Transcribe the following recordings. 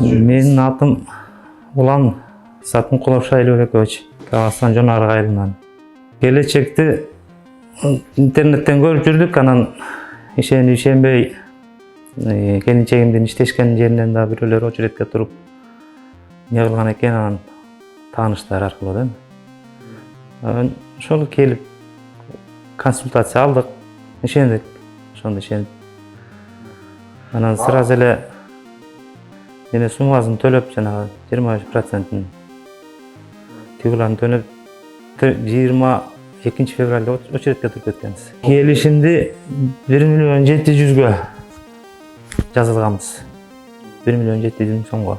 Менин атым Улан Сатынкулов Шайлообекович, Кыргызстан Жонарык айылынан. Келечекти интернеттен көрүп жүрдүк, анан ишенбей келинчегимдин иштешкен жеринен да бирөөлөр очередке туруп не кылган экен, анан тааныштар аркылуу да. Ошол келип консультация алдык, ишендик, ошондо ишенип. Анан сразу эле менин суммасын төлөп, жанагы 25%-ин тигуларын төлөп 22 февралда очередке туруп кеткенбиз. Келишимди 1.700.000 жазылганбыз. 1.700.000 сомго.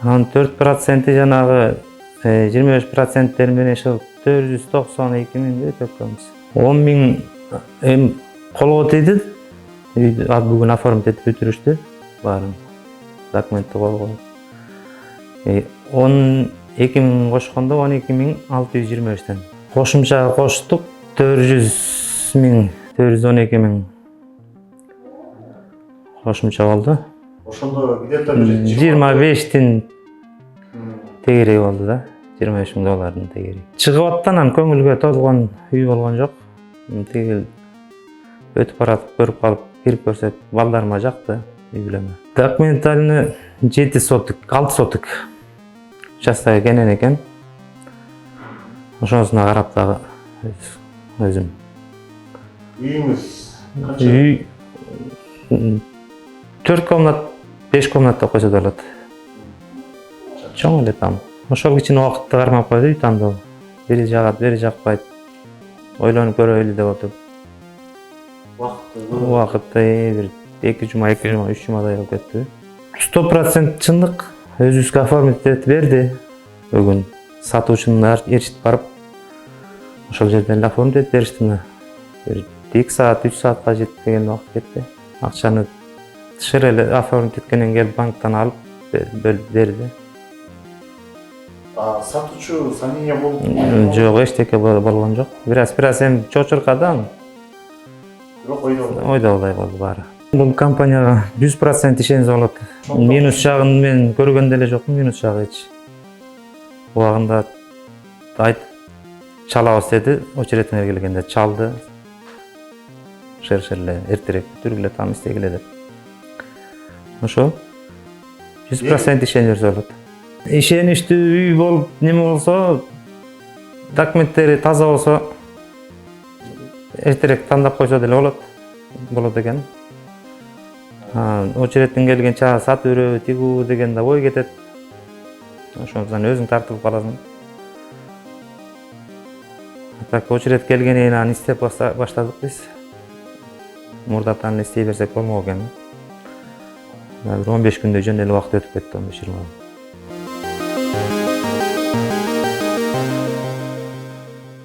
Анан 4% жанагы 25% менен ошо 492.000 төккөнбүз. 10.000 колго тийди. Бүгүн оформить этип бүтүрүштү баарын. Документти колго. 12.000 кошкондо 12.623тен. Кошумча коштук 400.000, 412.000 кошумча болду. Ошондо где-то 25 тегереги болду да. $25.000 тегереги. Чыгып аттан көңүлгө толгон үй болгон жок. Тиги өтүп баратып көрүп калып кирип көрсөк, балдарыма жакты үй бүлөмө. Документалны 6 соток участогы кенен экен. Ошонусуна карап дагы өзүм. үйүңүз канча? Үй 4 комнат, 5 комнатта койсо да болот. Чоң эле там. Ошол кичине убакытты кармап койду үй тандоо. Бири жагат, бири жакпайт. Ойлонуп көрөлү деп отуруп. Убакытты бир 2 жума, 3 жумадай болуп кетти. 100% чындык. Өзүбүзгө оформить этип берди. Бүгүн сатуучунун ээрчитип барып, ошол жерден эле оформить этип беришти. Бир 2 саат, 3 саатка жетип деген убакыт кетти. Акчаны тышыр эле оформить эткенден келип банктан алып берди. Сатуучу сомнение болуп? Жок, эчтеке болгон жок. Бираз эми чочуркадан. Бирок ойдо болбой болду баары. Бул компанияга 100% ишенсе болот. Минус жагын мен көргөн деле жокмун, минус жагы эч. Убагында айтып чалабыз деди, очередине келгенде чалды. Шершерле эртерээк бүтүргүлө там истегиле деп. Ошо 100% ишене берсе болот. Ишеничтүү үй болуп неме болсо, документтери таза болсо, эртерээк тандап койсо деле болот экен. Очередден келген чаа сатып береби, тигүү деген да ой кетет. Ошондон өзүң тартып каласың. Так очеред келгенен аны истеп баштадык биз. Мурдатан эле истей берсек болмок экен. 15 күндөй жөн эле убакыт өтүп кетти, 15-20.